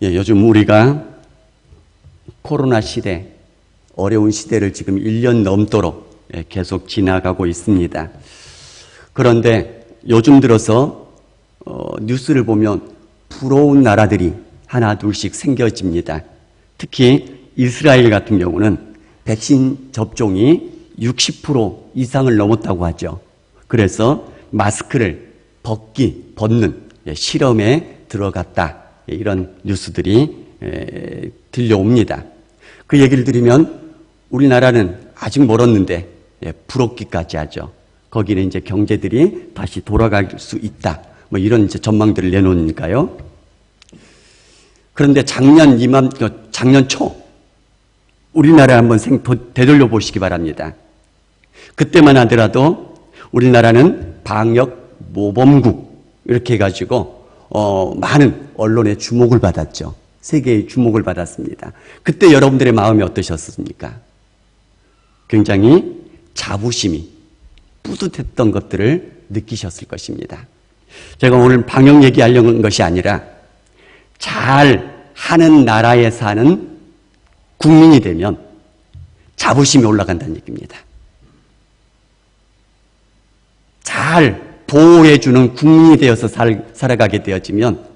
요즘 우리가 코로나 시대, 어려운 시대를 지금 1년 넘도록 계속 지나가고 있습니다. 그런데 요즘 들어서 뉴스를 보면 부러운 나라들이 하나 둘씩 생겨집니다. 특히 이스라엘 같은 경우는 백신 접종이 60% 이상을 넘었다고 하죠. 그래서 마스크를 벗는 실험에 들어갔다. 이런 뉴스들이 들려옵니다. 그 얘기를 들으면 우리나라는 아직 멀었는데 부럽기까지 하죠. 거기는 이제 경제들이 다시 돌아갈 수 있다. 뭐 이런 이제 전망들을 내놓으니까요. 그런데 작년 초 우리나라에 한번 되돌려 보시기 바랍니다. 그때만 하더라도 우리나라는 방역 모범국 이렇게 해가지고 많은 언론의 주목을 받았죠. 세계의 주목을 받았습니다. 그때 여러분들의 마음이 어떠셨습니까? 굉장히 자부심이 뿌듯했던 것들을 느끼셨을 것입니다. 제가 오늘 방역 얘기하려는 것이 아니라 잘 하는 나라에 사는 국민이 되면 자부심이 올라간다는 얘기입니다. 잘 보호해주는 국민이 되어서 살아가게 되어지면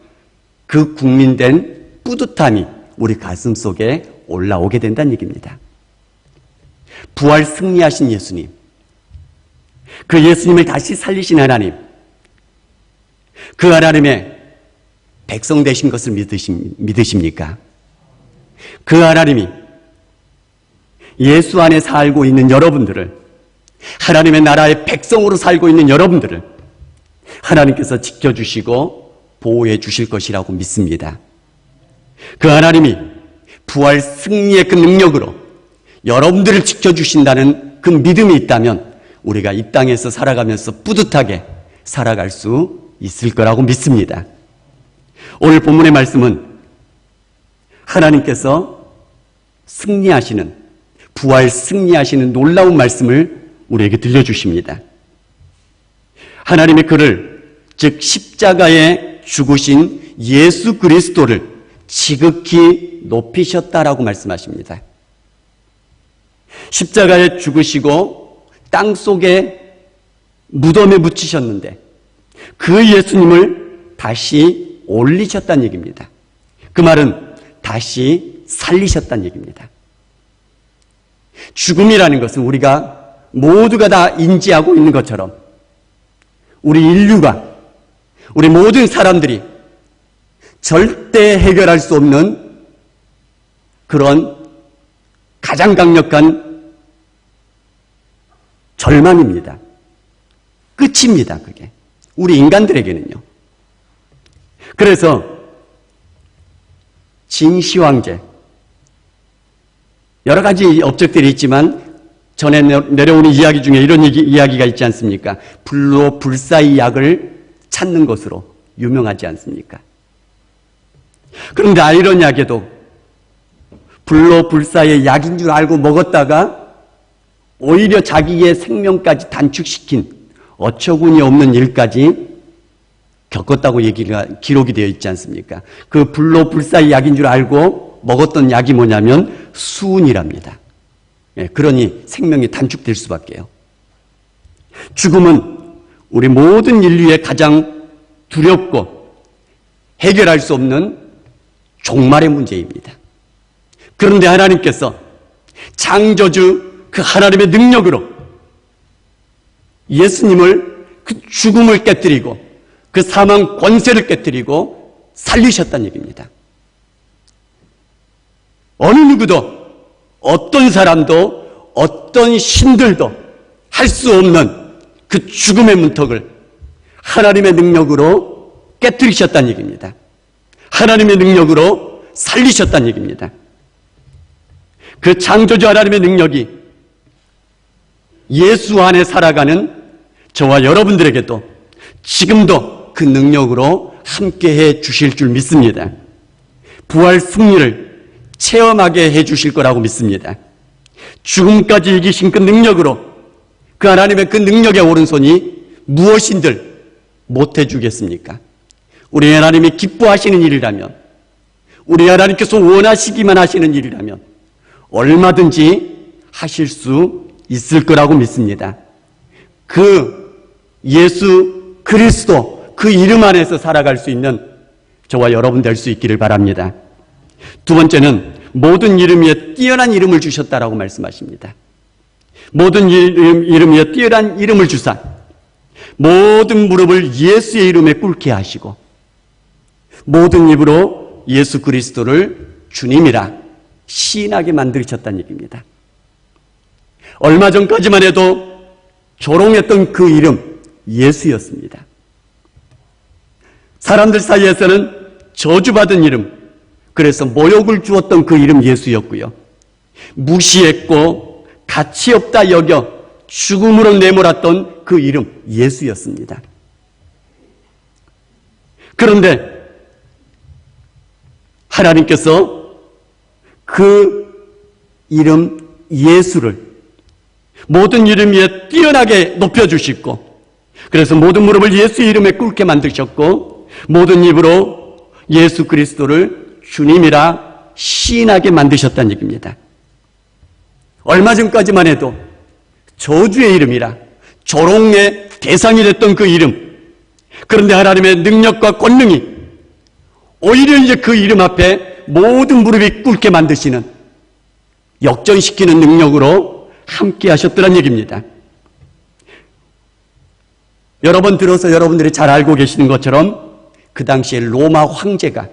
그 국민된 뿌듯함이 우리 가슴 속에 올라오게 된다는 얘기입니다. 부활 승리하신 예수님, 그 예수님을 다시 살리신 하나님, 그 하나님의 백성 되신 것을 믿으십니까? 그 하나님이 예수 안에 살고 있는 여러분들을, 하나님의 나라의 백성으로 살고 있는 여러분들을 하나님께서 지켜주시고 보호해 주실 것이라고 믿습니다. 그 하나님이 부활 승리의 그 능력으로 여러분들을 지켜주신다는 그 믿음이 있다면 우리가 이 땅에서 살아가면서 뿌듯하게 살아갈 수 있을 거라고 믿습니다. 오늘 본문의 말씀은 하나님께서 승리하시는, 부활 승리하시는 놀라운 말씀을 우리에게 들려주십니다. 하나님의 그를, 즉 십자가에 죽으신 예수 그리스도를 지극히 높이셨다라고 말씀하십니다. 십자가에 죽으시고 땅속에 무덤에 묻히셨는데 그 예수님을 다시 올리셨다는 얘기입니다. 그 말은 다시 살리셨다는 얘기입니다. 죽음이라는 것은 우리가 모두가 다 인지하고 있는 것처럼 우리 인류가, 우리 모든 사람들이 절대 해결할 수 없는 그런 가장 강력한 절망입니다. 끝입니다, 그게. 우리 인간들에게는요. 그래서 진시황제, 여러 가지 업적들이 있지만 전에 내려오는 이야기 중에 이런 이야기가 있지 않습니까? 불로 불사의 약을 찾는 것으로 유명하지 않습니까? 그런데 아이러니하게도 불로 불사의 약인 줄 알고 먹었다가 오히려 자기의 생명까지 단축시킨 어처구니 없는 일까지 겪었다고 기록이 되어 있지 않습니까? 그 불로 불사의 약인 줄 알고 먹었던 약이 뭐냐면 수은이랍니다. 그러니 생명이 단축될 수밖에요. 죽음은 우리 모든 인류의 가장 두렵고 해결할 수 없는 종말의 문제입니다. 그런데 하나님께서 창조주 그 하나님의 능력으로 예수님을 그 죽음을 깨뜨리고 그 사망 권세를 깨뜨리고 살리셨다는 얘기입니다. 어느 누구도, 어떤 사람도, 어떤 신들도 할 수 없는 그 죽음의 문턱을 하나님의 능력으로 깨뜨리셨다는 얘기입니다. 하나님의 능력으로 살리셨다는 얘기입니다. 그 창조주 하나님의 능력이 예수 안에 살아가는 저와 여러분들에게도 지금도 그 능력으로 함께해 주실 줄 믿습니다. 부활 승리를 체험하게 해 주실 거라고 믿습니다. 죽음까지 이기신 그 능력으로, 그 하나님의 그 능력의 오른손이 무엇인들 못해 주겠습니까? 우리 하나님이 기뻐하시는 일이라면, 우리 하나님께서 원하시기만 하시는 일이라면 얼마든지 하실 수 있을 거라고 믿습니다. 그 예수 그리스도 그 이름 안에서 살아갈 수 있는 저와 여러분 될 수 있기를 바랍니다. 두 번째는 모든 이름 위에 뛰어난 이름을 주셨다라고 말씀하십니다. 모든 이름 위에 뛰어난 이름을 주사 모든 무릎을 예수의 이름에 꿇게 하시고 모든 입으로 예수 그리스도를 주님이라 시인하게 만드셨다는 얘기입니다. 얼마 전까지만 해도 조롱했던 그 이름 예수였습니다. 사람들 사이에서는 저주받은 이름, 그래서 모욕을 주었던 그 이름 예수였고요. 무시했고 가치없다 여겨 죽음으로 내몰았던 그 이름 예수였습니다. 그런데 하나님께서 그 이름 예수를 모든 이름 위에 뛰어나게 높여주시고 그래서 모든 무릎을 예수의 이름에 꿇게 만드셨고 모든 입으로 예수 그리스도를 주님이라 시인하게 만드셨다는 얘기입니다. 얼마 전까지만 해도 저주의 이름이라 조롱의 대상이 됐던 그 이름, 그런데 하나님의 능력과 권능이 오히려 이제 그 이름 앞에 모든 무릎이 꿇게 만드시는 역전시키는 능력으로 함께 하셨더란 얘기입니다. 여러 번 들어서 여러분들이 잘 알고 계시는 것처럼 그 당시에 로마 황제가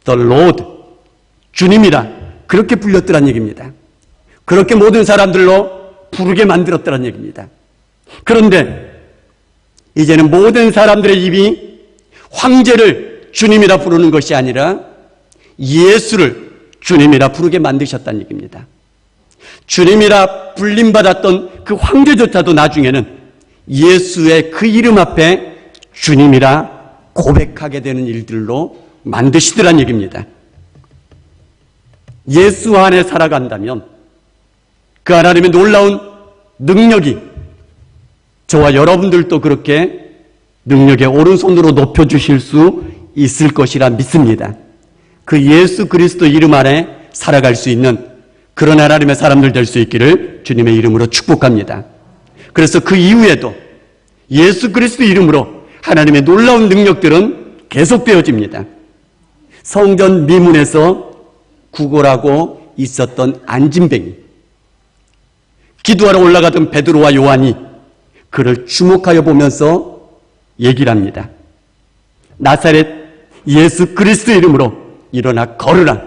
The Lord, 주님이라 그렇게 불렸더란 얘기입니다. 그렇게 모든 사람들로 부르게 만들었더란 얘기입니다. 그런데 이제는 모든 사람들의 입이 황제를 주님이라 부르는 것이 아니라 예수를 주님이라 부르게 만드셨다는 얘기입니다. 주님이라 불림받았던 그 황제조차도 나중에는 예수의 그 이름 앞에 주님이라 고백하게 되는 일들로 만드시더란 얘기입니다. 예수 안에 살아간다면 그 하나님의 놀라운 능력이 저와 여러분들도 그렇게 능력의 오른손으로 높여주실 수 있을 것이라 믿습니다. 그 예수 그리스도 이름 안에 살아갈 수 있는 그런 하나님의 사람들 될 수 있기를 주님의 이름으로 축복합니다. 그래서 그 이후에도 예수 그리스도 이름으로 하나님의 놀라운 능력들은 계속되어집니다. 성전 미문에서 구걸하고 있었던 안진뱅이, 기도하러 올라가던 베드로와 요한이 그를 주목하여 보면서 얘기를 합니다. 나사렛 예수 그리스도 이름으로 일어나 걸으라.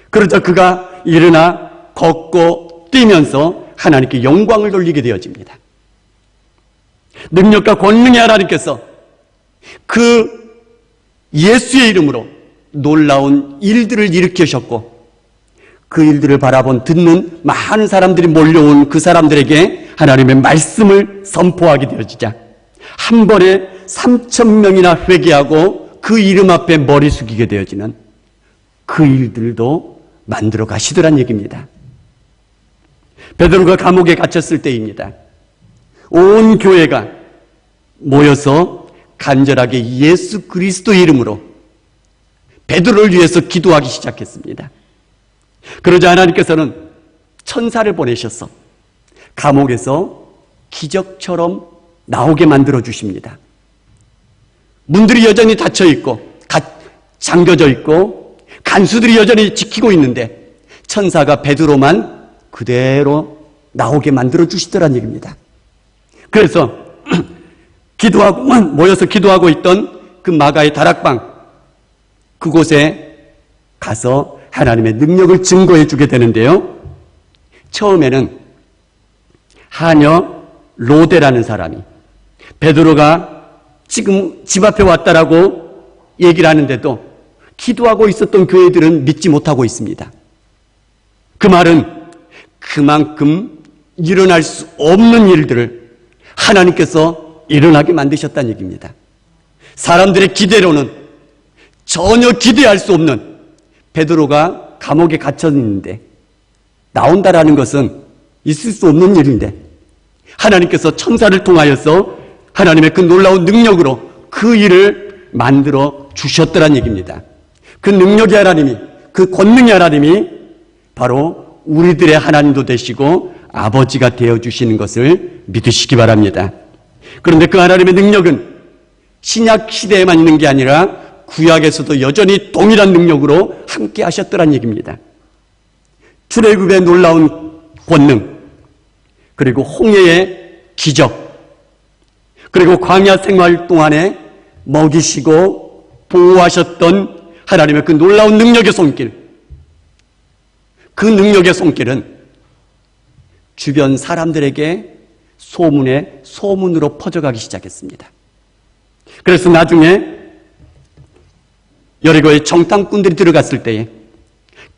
그러자 그가 일어나 걷고 뛰면서 하나님께 영광을 돌리게 되어집니다. 능력과 권능의 하나님께서 그 예수의 이름으로 놀라운 일들을 일으키셨고 그 일들을 바라본 듣는 많은 사람들이 몰려온 그 사람들에게 하나님의 말씀을 선포하게 되어지자 한 번에 3,000명이나 회개하고 그 이름 앞에 머리 숙이게 되어지는 그 일들도 만들어 가시더란 얘기입니다. 베드로가 감옥에 갇혔을 때입니다. 온 교회가 모여서 간절하게 예수 그리스도 이름으로 베드로를 위해서 기도하기 시작했습니다. 그러자 하나님께서는 천사를 보내셔서 감옥에서 기적처럼 나오게 만들어 주십니다. 문들이 여전히 닫혀 있고 잠겨져 있고 간수들이 여전히 지키고 있는데 천사가 베드로만 그대로 나오게 만들어 주시더란 얘기입니다. 그래서 모여서 기도하고 있던 그 마가의 다락방, 그곳에 가서 하나님의 능력을 증거해 주게 되는데요. 처음에는 하녀 로데라는 사람이 베드로가 지금 집 앞에 왔다라고 얘기를 하는데도 기도하고 있었던 교회들은 믿지 못하고 있습니다. 그 말은 그만큼 일어날 수 없는 일들을 하나님께서 일어나게 만드셨다는 얘기입니다. 사람들의 기대로는 전혀 기대할 수 없는 베드로가 감옥에 갇혔는데 나온다라는 것은 있을 수 없는 일인데 하나님께서 천사를 통하여서 하나님의 그 놀라운 능력으로 그 일을 만들어 주셨더란 얘기입니다. 그 능력의 하나님이, 그 권능의 하나님이 바로 우리들의 하나님도 되시고 아버지가 되어주시는 것을 믿으시기 바랍니다. 그런데 그 하나님의 능력은 신약 시대에만 있는 게 아니라 구약에서도 여전히 동일한 능력으로 함께 하셨더란 얘기입니다. 출애굽의 놀라운 권능, 그리고 홍해의 기적, 그리고 광야 생활 동안에 먹이시고 보호하셨던 하나님의 그 놀라운 능력의 손길, 그 능력의 손길은 주변 사람들에게 소문으로 퍼져가기 시작했습니다. 그래서 나중에 여리고에 정탐꾼들이 들어갔을 때에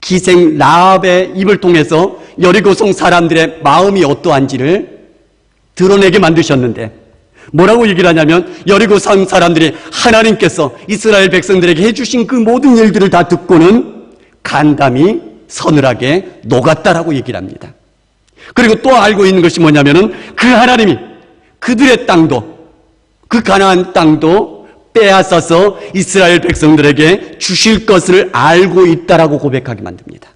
기생 라합의 입을 통해서 여리고성 사람들의 마음이 어떠한지를 드러내게 만드셨는데, 뭐라고 얘기를 하냐면 여리고성 사람들이 하나님께서 이스라엘 백성들에게 해주신 그 모든 일들을 다 듣고는 간담이 서늘하게 녹았다라고 얘기를 합니다. 그리고 또 알고 있는 것이 뭐냐면은 그 하나님이 그들의 땅도, 그 가나안 땅도 빼앗아서 이스라엘 백성들에게 주실 것을 알고 있다라고 고백하게 만듭니다.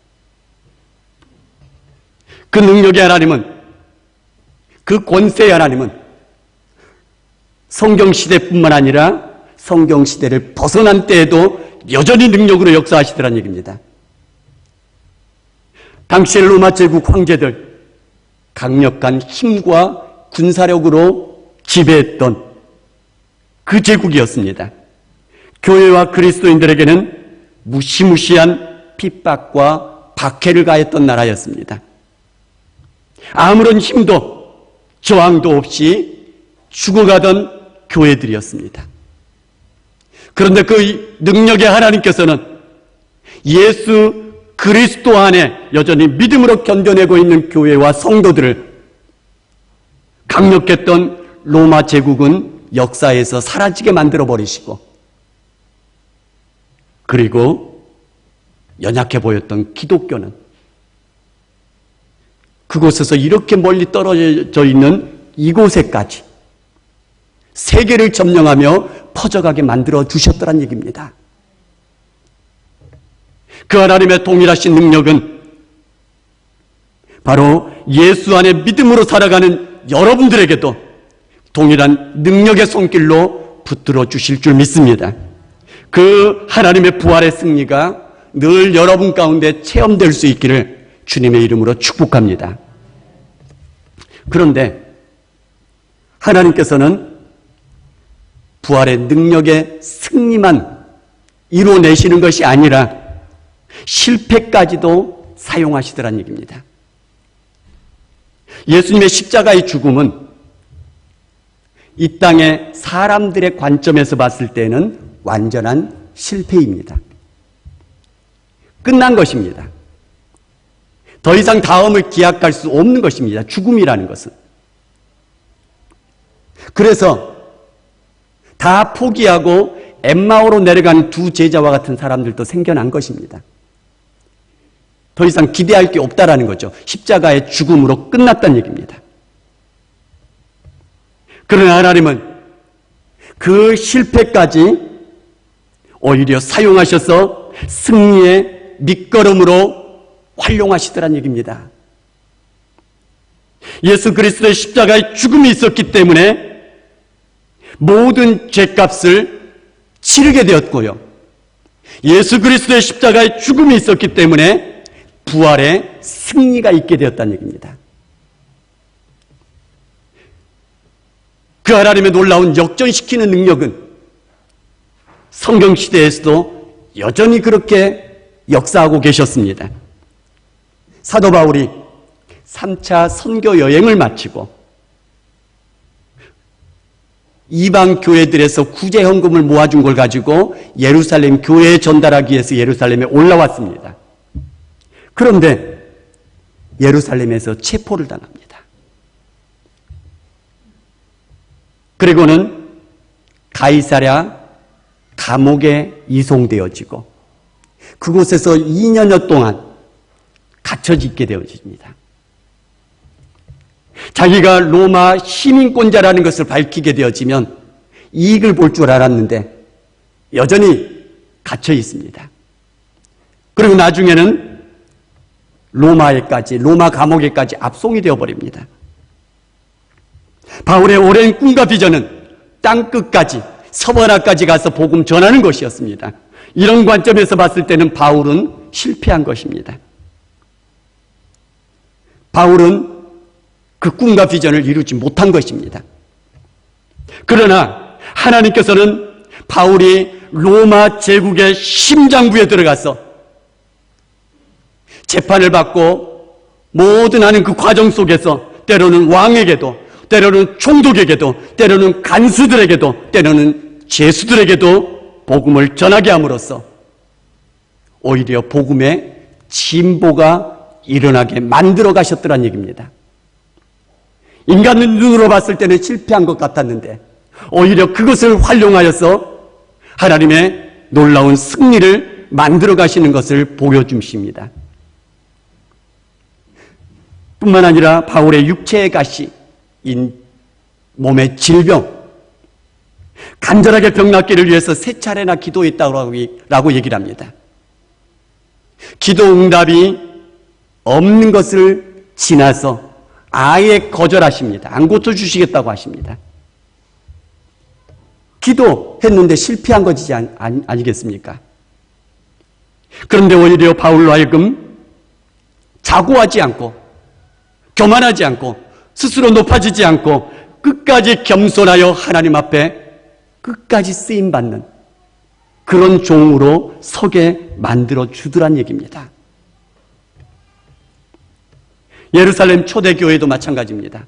그 능력의 하나님은, 그 권세의 하나님은 성경시대뿐만 아니라 성경시대를 벗어난 때에도 여전히 능력으로 역사하시더란 얘기입니다. 당시 로마 제국 황제들, 강력한 힘과 군사력으로 지배했던 그 제국이었습니다. 교회와 그리스도인들에게는 무시무시한 핍박과 박해를 가했던 나라였습니다. 아무런 힘도 저항도 없이 죽어가던 교회들이었습니다. 그런데 그 능력의 하나님께서는 예수 그리스도 안에 여전히 믿음으로 견뎌내고 있는 교회와 성도들을 강력했던 로마 제국은 역사에서 사라지게 만들어버리시고, 그리고 연약해 보였던 기독교는 그곳에서 이렇게 멀리 떨어져 있는 이곳에까지 세계를 점령하며 퍼져가게 만들어 주셨더란 얘기입니다. 그 하나님의 동일하신 능력은 바로 예수 안에 믿음으로 살아가는 여러분들에게도 동일한 능력의 손길로 붙들어 주실 줄 믿습니다. 그 하나님의 부활의 승리가 늘 여러분 가운데 체험될 수 있기를 주님의 이름으로 축복합니다. 그런데 하나님께서는 부활의 능력의 승리만 이루어내시는 것이 아니라 실패까지도 사용하시더란 얘기입니다. 예수님의 십자가의 죽음은 이 땅의 사람들의 관점에서 봤을 때는 완전한 실패입니다. 끝난 것입니다. 더 이상 다음을 기약할 수 없는 것입니다. 죽음이라는 것은. 그래서 다 포기하고 엠마오로 내려간 두 제자와 같은 사람들도 생겨난 것입니다. 더 이상 기대할 게 없다라는 거죠. 십자가의 죽음으로 끝났다는 얘기입니다. 그러나 하나님은 그 실패까지 오히려 사용하셔서 승리의 밑거름으로 활용하시더란 얘기입니다. 예수 그리스도의 십자가의 죽음이 있었기 때문에 모든 죄값을 치르게 되었고요. 예수 그리스도의 십자가의 죽음이 있었기 때문에 부활의 승리가 있게 되었다는 얘기입니다. 그 하나님의 놀라운 역전시키는 능력은 성경시대에서도 여전히 그렇게 역사하고 계셨습니다. 사도 바울이 3차 선교 여행을 마치고 이방 교회들에서 구제 헌금을 모아준 걸 가지고 예루살렘 교회에 전달하기 위해서 예루살렘에 올라왔습니다. 그런데 예루살렘에서 체포를 당합니다. 그리고는 가이사랴 감옥에 이송되어지고 그곳에서 2년여 동안 갇혀져 있게 되어집니다. 자기가 로마 시민권자라는 것을 밝히게 되어지면 이익을 볼 줄 알았는데 여전히 갇혀 있습니다. 그리고 나중에는 로마 감옥에까지 압송이 되어버립니다. 바울의 오랜 꿈과 비전은 땅끝까지, 서머나까지 가서 복음 전하는 것이었습니다. 이런 관점에서 봤을 때는 바울은 실패한 것입니다. 바울은 그 꿈과 비전을 이루지 못한 것입니다. 그러나 하나님께서는 바울이 로마 제국의 심장부에 들어가서 재판을 받고 모든 하는 그 과정 속에서 때로는 왕에게도, 때로는 총독에게도, 때로는 간수들에게도, 때로는 죄수들에게도 복음을 전하게 함으로써 오히려 복음의 진보가 일어나게 만들어 가셨더란 얘기입니다. 인간의 눈으로 봤을 때는 실패한 것 같았는데 오히려 그것을 활용하여서 하나님의 놀라운 승리를 만들어 가시는 것을 보여주십니다. 뿐만 아니라 바울의 육체의 가시, 몸의 질병, 간절하게 병낫기를 위해서 3차례나 기도했다고 얘기를 합니다. 기도 응답이 없는 것을 지나서 아예 거절하십니다. 안 고쳐주시겠다고 하십니다. 기도했는데 실패한 것이지 아니겠습니까? 그런데 오히려 바울로 하여금 자고하지 않고, 교만하지 않고, 스스로 높아지지 않고 끝까지 겸손하여 하나님 앞에 끝까지 쓰임받는 그런 종으로 서게 만들어 주더란 얘기입니다. 예루살렘 초대교회도 마찬가지입니다.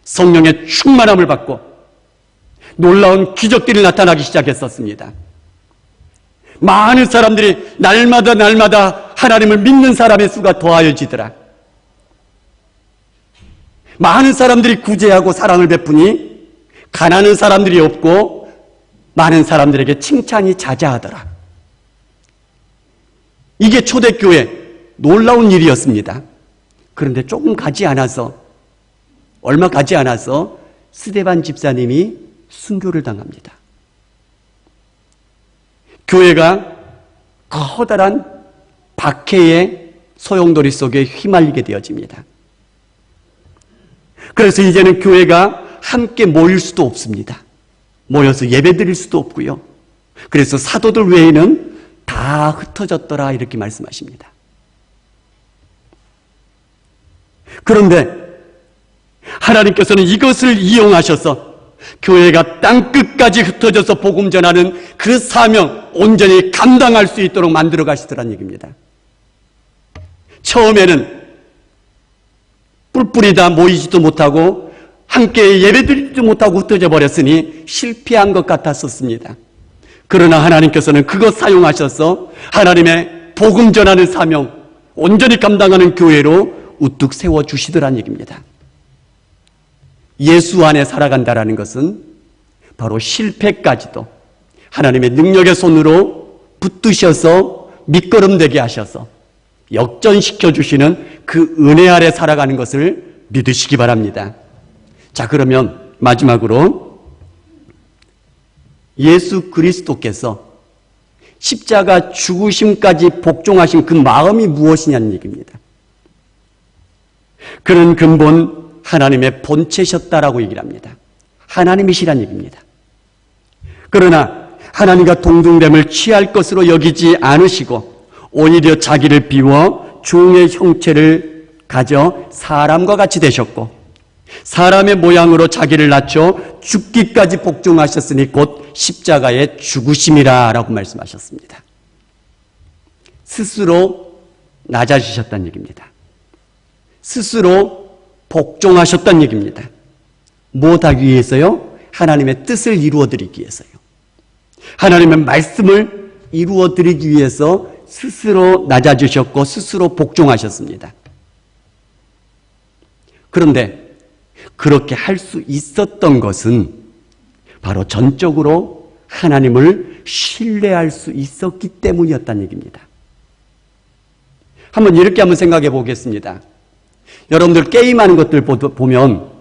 성령의 충만함을 받고 놀라운 기적들이 나타나기 시작했었습니다. 많은 사람들이 날마다 하나님을 믿는 사람의 수가 더하여지더라. 많은 사람들이 구제하고 사랑을 베푸니 가난한 사람들이 없고 많은 사람들에게 칭찬이 자자하더라. 이게 초대교회 놀라운 일이었습니다. 그런데 얼마 가지 않아서 스데반 집사님이 순교를 당합니다. 교회가 커다란 박해의 소용돌이 속에 휘말리게 되어집니다. 그래서 이제는 교회가 함께 모일 수도 없습니다. 모여서 예배 드릴 수도 없고요. 그래서 사도들 외에는 다 흩어졌더라 이렇게 말씀하십니다. 그런데 하나님께서는 이것을 이용하셔서 교회가 땅끝까지 흩어져서 복음 전하는 그 사명 온전히 감당할 수 있도록 만들어 가시더란 얘기입니다. 처음에는 뿔뿔이 다 모이지도 못하고 함께 예배드리지도 못하고 흩어져 버렸으니 실패한 것 같았었습니다. 그러나 하나님께서는 그것 사용하셔서 하나님의 복음 전하는 사명 온전히 감당하는 교회로 우뚝 세워주시더란 얘기입니다. 예수 안에 살아간다라는 것은 바로 실패까지도 하나님의 능력의 손으로 붙드셔서 미끄럼되게 하셔서 역전시켜 주시는 그 은혜 아래 살아가는 것을 믿으시기 바랍니다. 자, 그러면 마지막으로 예수 그리스도께서 십자가 죽으심까지 복종하신 그 마음이 무엇이냐는 얘기입니다. 그는 근본 하나님의 본체셨다라고 얘기를 합니다. 하나님이시란 얘기입니다. 그러나 하나님과 동등됨을 취할 것으로 여기지 않으시고 오히려 자기를 비워 종의 형체를 가져 사람과 같이 되셨고 사람의 모양으로 자기를 낮춰 죽기까지 복종하셨으니 곧 십자가의 죽으심이라 라고 말씀하셨습니다. 스스로 낮아지셨다는 얘기입니다. 스스로 복종하셨다는 얘기입니다. 무엇하기 위해서요? 하나님의 뜻을 이루어드리기 위해서요. 하나님의 말씀을 이루어드리기 위해서 스스로 낮아지셨고 스스로 복종하셨습니다. 그런데 그렇게 할 수 있었던 것은 바로 전적으로 하나님을 신뢰할 수 있었기 때문이었다는 얘기입니다. 이렇게 한번 생각해 보겠습니다. 여러분들 게임하는 것들 보면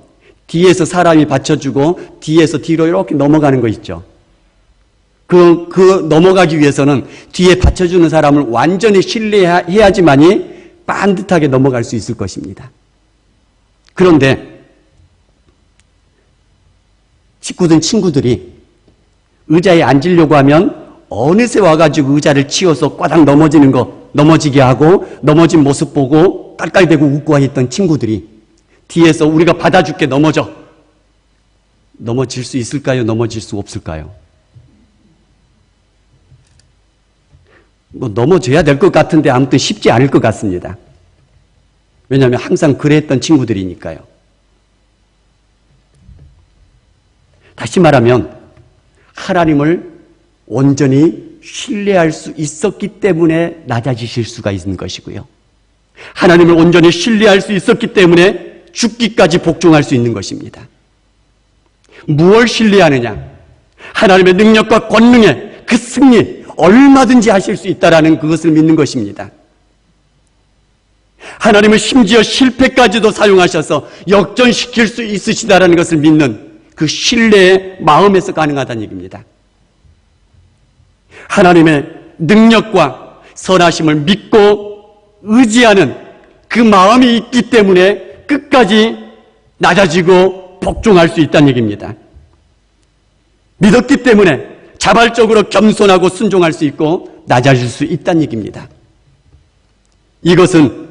뒤에서 사람이 받쳐주고 뒤에서 뒤로 이렇게 넘어가는 거 있죠. 그 넘어가기 위해서는 뒤에 받쳐주는 사람을 완전히 신뢰해야지만이 반듯하게 넘어갈 수 있을 것입니다. 그런데 식구든 친구들이 의자에 앉으려고 하면 어느새 와가지고 의자를 치워서 꽈당 넘어지게 하고 넘어진 모습 보고 깔깔대고 웃고 했던 친구들이 뒤에서 우리가 받아줄게 넘어질 수 있을까요? 넘어질 수 없을까요? 넘어져야 될 것 같은데 아무튼 쉽지 않을 것 같습니다. 왜냐하면 항상 그랬던 친구들이니까요. 다시 말하면 하나님을 온전히 신뢰할 수 있었기 때문에 낮아지실 수가 있는 것이고요. 하나님을 온전히 신뢰할 수 있었기 때문에 죽기까지 복종할 수 있는 것입니다. 무엇을 신뢰하느냐? 하나님의 능력과 권능의 그 승리, 얼마든지 하실 수 있다라는 그것을 믿는 것입니다. 하나님은 심지어 실패까지도 사용하셔서 역전시킬 수 있으시다라는 것을 믿는 그 신뢰의 마음에서 가능하다는 얘기입니다. 하나님의 능력과 선하심을 믿고 의지하는 그 마음이 있기 때문에 끝까지 낮아지고 복종할 수 있다는 얘기입니다. 믿었기 때문에 자발적으로 겸손하고 순종할 수 있고 낮아질 수 있다는 얘기입니다. 이것은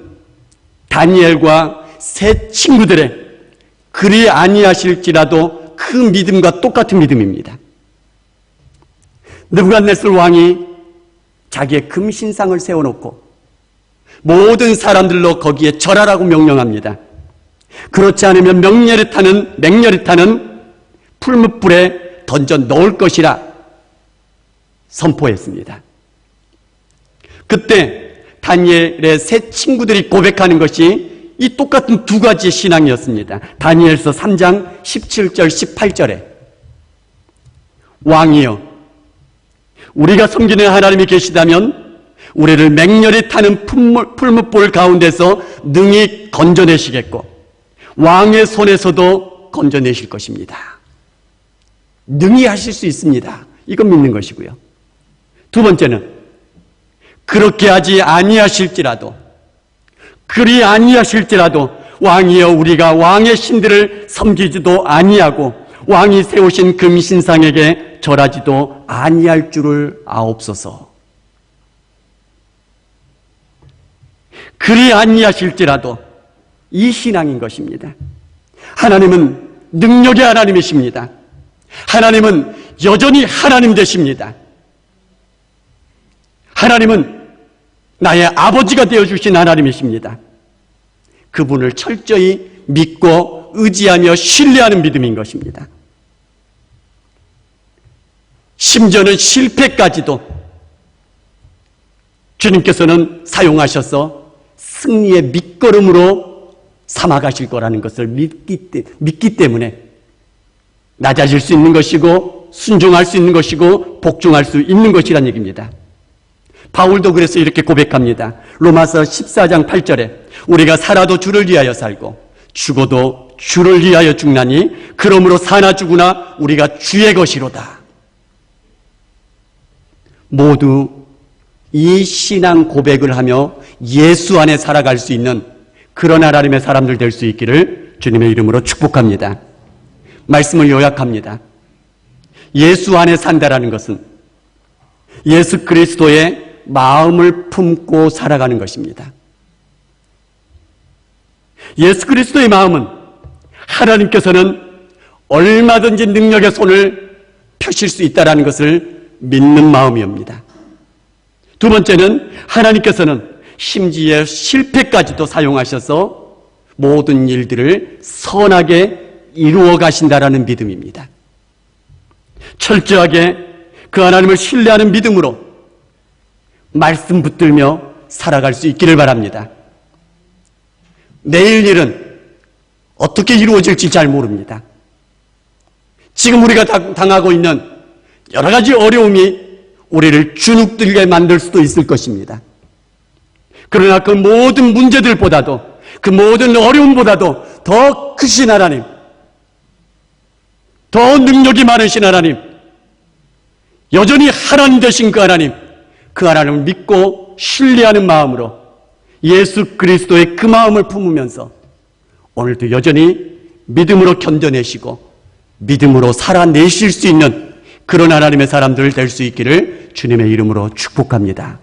다니엘과 세 친구들의 그리 아니하실지라도 그 믿음과 똑같은 믿음입니다. 느부갓네살 왕이 자기의 금신상을 세워놓고 모든 사람들로 거기에 절하라고 명령합니다. 그렇지 않으면 맹렬히 타는 풀무불에 던져 넣을 것이라 선포했습니다. 그때 다니엘의 세 친구들이 고백하는 것이 이 똑같은 두 가지의 신앙이었습니다. 다니엘서 3장 17절 18절에 왕이여 우리가 섬기는 하나님이 계시다면 우리를 맹렬히 타는 풀무불 가운데서 능히 건져내시겠고 왕의 손에서도 건져내실 것입니다. 능히 하실 수 있습니다. 이건 믿는 것이고요. 두 번째는 그렇게 하지 아니하실지라도 그리 아니하실지라도 왕이여 우리가 왕의 신들을 섬기지도 아니하고 왕이 세우신 금신상에게 절하지도 아니할 줄을 아옵소서. 그리 아니하실지라도 이 신앙인 것입니다. 하나님은 능력의 하나님이십니다. 하나님은 여전히 하나님 되십니다. 하나님은 나의 아버지가 되어주신 하나님이십니다. 그분을 철저히 믿고 의지하며 신뢰하는 믿음인 것입니다. 심지어는 실패까지도 주님께서는 사용하셔서 승리의 밑거름으로 삼아가실 거라는 것을 믿기 때문에 낮아질 수 있는 것이고 순종할 수 있는 것이고 복종할 수 있는 것이라는 얘기입니다. 바울도 그래서 이렇게 고백합니다. 로마서 14장 8절에 우리가 살아도 주를 위하여 살고 죽어도 주를 위하여 죽나니 그러므로 사나 죽으나 우리가 주의 것이로다. 모두 이 신앙 고백을 하며 예수 안에 살아갈 수 있는 그런 하나님의 사람들 될 수 있기를 주님의 이름으로 축복합니다. 말씀을 요약합니다. 예수 안에 산다라는 것은 예수 그리스도의 마음을 품고 살아가는 것입니다. 예수 그리스도의 마음은 하나님께서는 얼마든지 능력의 손을 펴실 수 있다는 것을 믿는 마음이옵니다. 두 번째는 하나님께서는 심지어 실패까지도 사용하셔서 모든 일들을 선하게 이루어 가신다라는 믿음입니다. 철저하게 그 하나님을 신뢰하는 믿음으로 말씀 붙들며 살아갈 수 있기를 바랍니다. 내일 일은 어떻게 이루어질지 잘 모릅니다. 지금 우리가 당하고 있는 여러 가지 어려움이 우리를 주눅들게 만들 수도 있을 것입니다. 그러나 그 모든 문제들보다도 그 모든 어려움보다도 더 크신 하나님, 더 능력이 많으신 하나님, 여전히 하나님 되신 그 하나님을 믿고 신뢰하는 마음으로 예수 그리스도의 그 마음을 품으면서 오늘도 여전히 믿음으로 견뎌내시고 믿음으로 살아내실 수 있는 그런 하나님의 사람들 될 수 있기를 주님의 이름으로 축복합니다.